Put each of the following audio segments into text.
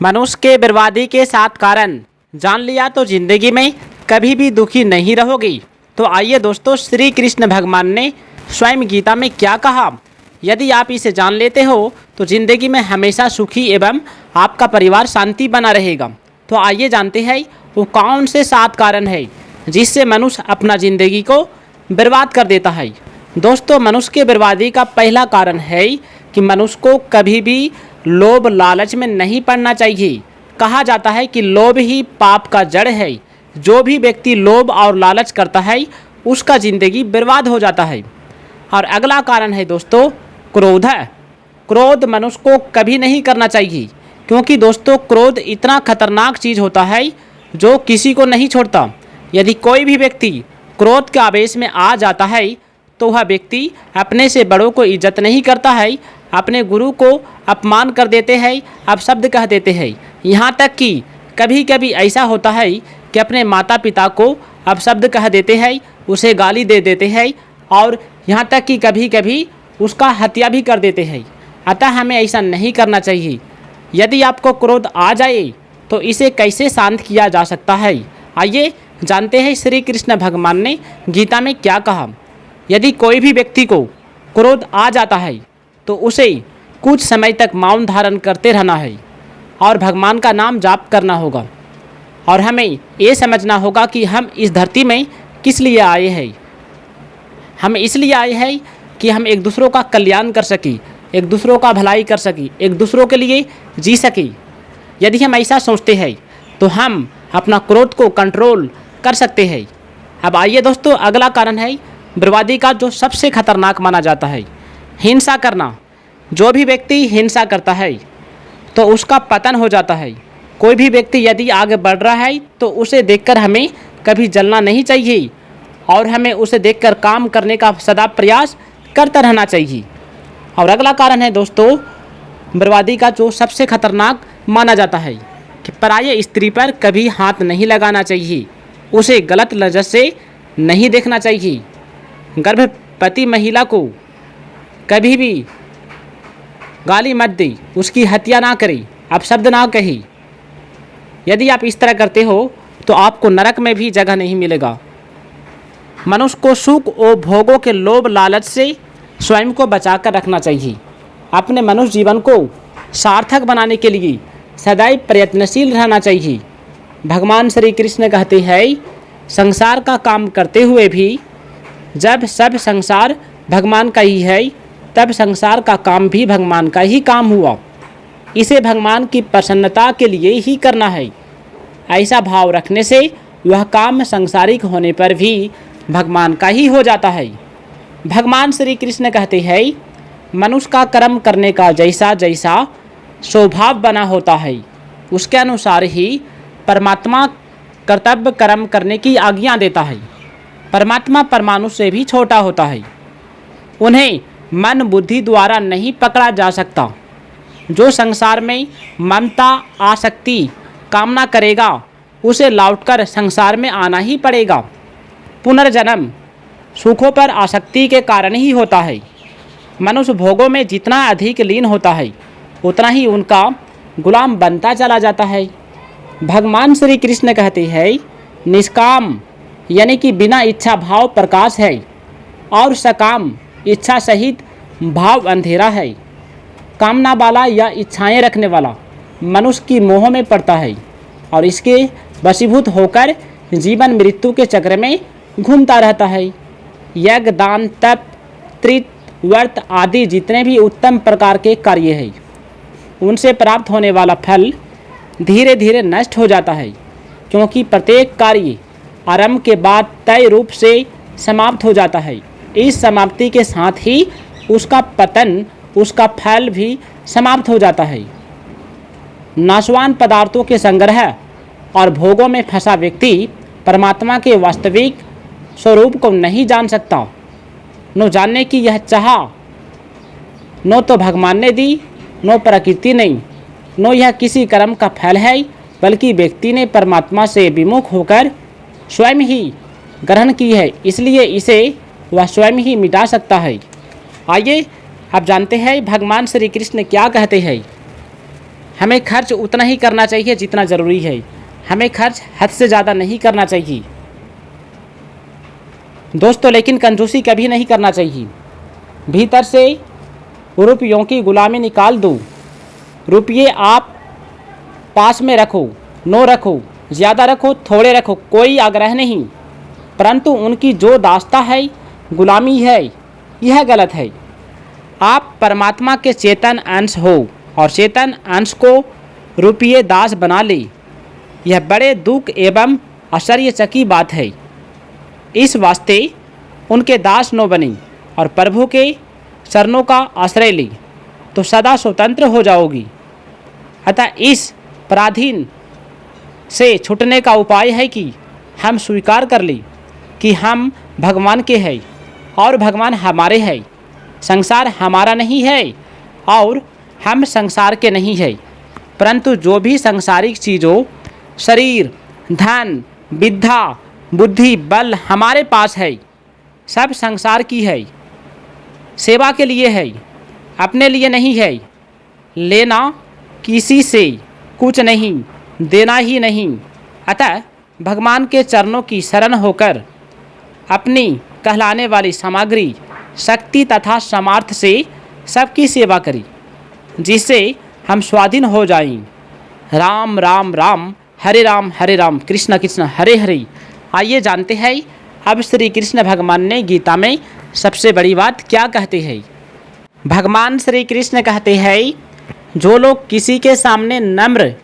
मनुष्य के बर्बादी के 7 कारण जान लिया तो जिंदगी में कभी भी दुखी नहीं रहोगी। तो आइए दोस्तों, श्री कृष्ण भगवान ने स्वयं गीता में क्या कहा, यदि आप इसे जान लेते हो तो जिंदगी में हमेशा सुखी एवं आपका परिवार शांति बना रहेगा। तो आइए जानते हैं वो कौन से 7 कारण है जिससे मनुष्य अपना जिंदगी को बर्बाद कर देता है। दोस्तों, मनुष्य के बर्बादी का पहला कारण है कि मनुष्य को कभी भी लोभ लालच में नहीं पड़ना चाहिए। कहा जाता है कि लोभ ही पाप का जड़ है। जो भी व्यक्ति लोभ और लालच करता है उसका जिंदगी बर्बाद हो जाता है। और अगला कारण है दोस्तों क्रोध है। क्रोध मनुष्य को कभी नहीं करना चाहिए, क्योंकि दोस्तों क्रोध इतना खतरनाक चीज़ होता है जो किसी को नहीं छोड़ता। यदि कोई भी व्यक्ति क्रोध के आवेश में आ जाता है तो वह व्यक्ति अपने से बड़ों को इज्जत नहीं करता है, अपने गुरु को अपमान कर देते हैं, अपशब्द कह देते हैं। यहाँ तक कि कभी कभी ऐसा होता है कि अपने माता पिता को अपशब्द कह देते हैं, उसे गाली दे देते हैं और यहाँ तक कि कभी कभी उसका हत्या भी कर देते हैं। अतः हमें ऐसा नहीं करना चाहिए। यदि आपको क्रोध आ जाए तो इसे कैसे शांत किया जा सकता है, आइए जानते हैं श्री कृष्ण भगवान ने गीता में क्या कहा। यदि कोई भी व्यक्ति को क्रोध आ जाता है तो उसे कुछ समय तक मौन धारण करते रहना है और भगवान का नाम जाप करना होगा। और हमें ये समझना होगा कि हम इस धरती में किस लिए आए हैं। हम इसलिए आए हैं कि हम एक दूसरों का कल्याण कर सकें, एक दूसरों का भलाई कर सकें, एक दूसरों के लिए जी सकें। यदि हम ऐसा सोचते हैं तो हम अपना क्रोध को कंट्रोल कर सकते हैं। अब आइए दोस्तों, अगला कारण है बर्बादी का जो सबसे खतरनाक माना जाता है, हिंसा करना। जो भी व्यक्ति हिंसा करता है तो उसका पतन हो जाता है। कोई भी व्यक्ति यदि आगे बढ़ रहा है तो उसे देखकर हमें कभी जलना नहीं चाहिए और हमें उसे देखकर काम करने का सदा प्रयास करता रहना चाहिए। और अगला कारण है दोस्तों बर्बादी का जो सबसे खतरनाक माना जाता है कि पराये स्त्री पर कभी हाथ नहीं लगाना चाहिए, उसे गलत नज़र से नहीं देखना चाहिए। गर्भवती महिला को कभी भी गाली मत दे, उसकी हत्या ना करे, अपशब्द ना कहे। यदि आप इस तरह करते हो तो आपको नरक में भी जगह नहीं मिलेगा। मनुष्य को सुख और भोगों के लोभ लालच से स्वयं को बचाकर रखना चाहिए। अपने मनुष्य जीवन को सार्थक बनाने के लिए सदैव प्रयत्नशील रहना चाहिए। भगवान श्री कृष्ण कहते हैं, संसार का काम करते हुए भी जब सब संसार भगवान का ही है तब संसार का काम भी भगवान का ही काम हुआ। इसे भगवान की प्रसन्नता के लिए ही करना है। ऐसा भाव रखने से वह काम सांसारिक होने पर भी भगवान का ही हो जाता है। भगवान श्री कृष्ण कहते हैं, मनुष्य का कर्म करने का जैसा जैसा स्वभाव बना होता है उसके अनुसार ही परमात्मा कर्तव्य कर्म करने की आज्ञा देता है। परमात्मा परमाणु से भी छोटा होता है, उन्हें मन बुद्धि द्वारा नहीं पकड़ा जा सकता। जो संसार में ममता आसक्ति कामना करेगा उसे लौटकर संसार में आना ही पड़ेगा। पुनर्जन्म सुखों पर आसक्ति के कारण ही होता है। मनुष्य भोगों में जितना अधिक लीन होता है उतना ही उनका गुलाम बनता चला जाता है। भगवान श्री कृष्ण कहते हैं, निष्काम यानी कि बिना इच्छा भाव प्रकाश है और सकाम इच्छा सहित भाव अंधेरा है। कामना वाला या इच्छाएं रखने वाला मनुष्य की मोह में पड़ता है और इसके वशीभूत होकर जीवन मृत्यु के चक्र में घूमता रहता है। यज्ञ दान तप त्रित व्रत आदि जितने भी उत्तम प्रकार के कार्य हैं उनसे प्राप्त होने वाला फल धीरे धीरे नष्ट हो जाता है, क्योंकि प्रत्येक कार्य आरंभ के बाद तय रूप से समाप्त हो जाता है। इस समाप्ति के साथ ही उसका पतन, उसका फल भी समाप्त हो जाता है। नाशवान पदार्थों के संग्रह और भोगों में फंसा व्यक्ति परमात्मा के वास्तविक स्वरूप को नहीं जान सकता। नो जानने की यह चाह नो तो भगवान ने दी, नो प्रकृति नहीं, नो यह किसी कर्म का फल है, बल्कि व्यक्ति ने परमात्मा से विमुख होकर स्वयं ही ग्रहण की है, इसलिए इसे वह स्वयं ही मिटा सकता है। आइए अब जानते हैं भगवान श्री कृष्ण क्या कहते हैं। हमें खर्च उतना ही करना चाहिए जितना ज़रूरी है। हमें खर्च हद से ज़्यादा नहीं करना चाहिए दोस्तों, लेकिन कंजूसी कभी नहीं करना चाहिए। भीतर से रुपयों की गुलामी निकाल दो। रुपये आप पास में रखो, नो रखो, ज़्यादा रखो, थोड़े रखो, कोई आग्रह नहीं, परंतु उनकी जो दास्ता है गुलामी है, यह गलत है। आप परमात्मा के चेतन अंश हो और चेतन अंश को रुपये दास बना ले, यह बड़े दुख एवं आश्चर्यचकित बात है। इस वास्ते उनके दास न बने और प्रभु के चरणों का आश्रय ले तो सदा स्वतंत्र हो जाओगी। अतः इस पराधीन से छूटने का उपाय है कि हम स्वीकार कर लें कि हम भगवान के हैं और भगवान हमारे हैं। संसार हमारा नहीं है और हम संसार के नहीं हैं, परंतु जो भी सांसारिक चीज़ों, शरीर, धन, विद्या, बुद्धि, बल हमारे पास है, सब संसार की है, सेवा के लिए है, अपने लिए नहीं है। लेना किसी से कुछ नहीं, देना ही नहीं। अतः भगवान के चरणों की शरण होकर अपनी कहलाने वाली सामग्री, शक्ति तथा सामर्थ्य से सबकी सेवा करें, जिससे हम स्वाधीन हो जाएं। राम राम राम, हरे राम कृष्ण कृष्ण हरे हरे। आइए जानते हैं अब श्री कृष्ण भगवान ने गीता में सबसे बड़ी बात क्या कहते हैं। भगवान श्री कृष्ण कहते हैं, जो लोग किसी के सामने नम्र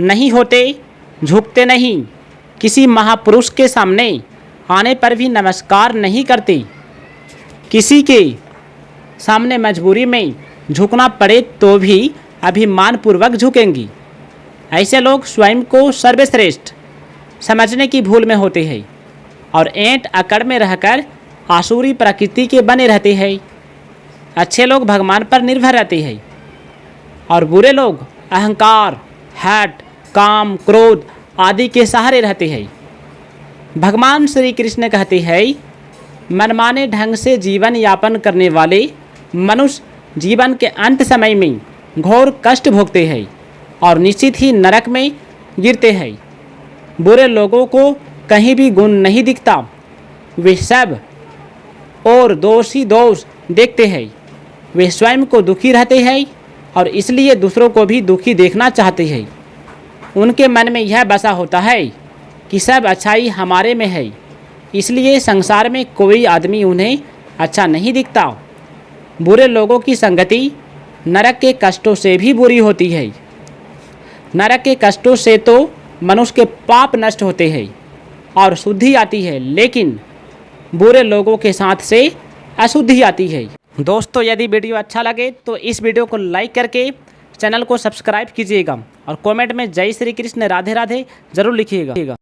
नहीं होते, झुकते नहीं, किसी महापुरुष के सामने आने पर भी नमस्कार नहीं करते, किसी के सामने मजबूरी में झुकना पड़े तो भी अभिमानपूर्वक झुकेंगी, ऐसे लोग स्वयं को सर्वश्रेष्ठ समझने की भूल में होते हैं और ऐंठ अकड़ में रहकर आसुरी प्रकृति के बने रहते हैं। अच्छे लोग भगवान पर निर्भर रहते हैं और बुरे लोग अहंकार, हठ, काम, क्रोध आदि के सहारे रहते हैं। भगवान श्री कृष्ण कहते हैं, मनमाने ढंग से जीवन यापन करने वाले मनुष्य जीवन के अंत समय में घोर कष्ट भोगते हैं और निश्चित ही नरक में गिरते हैं। बुरे लोगों को कहीं भी गुण नहीं दिखता, वे सब और दोष ही दोष देखते हैं। वे स्वयं को दुखी रहते हैं और इसलिए दूसरों को भी दुखी देखना चाहते हैं। उनके मन में यह बसा होता है कि सब अच्छाई हमारे में है, इसलिए संसार में कोई आदमी उन्हें अच्छा नहीं दिखता। बुरे लोगों की संगति नरक के कष्टों से भी बुरी होती है। नरक के कष्टों से तो मनुष्य के पाप नष्ट होते हैं और शुद्धि आती है, लेकिन बुरे लोगों के साथ से अशुद्धि आती है। दोस्तों, यदि वीडियो अच्छा लगे तो इस वीडियो को लाइक करके चैनल को सब्सक्राइब कीजिएगा और कमेंट में जय श्री कृष्ण राधे राधे जरूर लिखिएगा।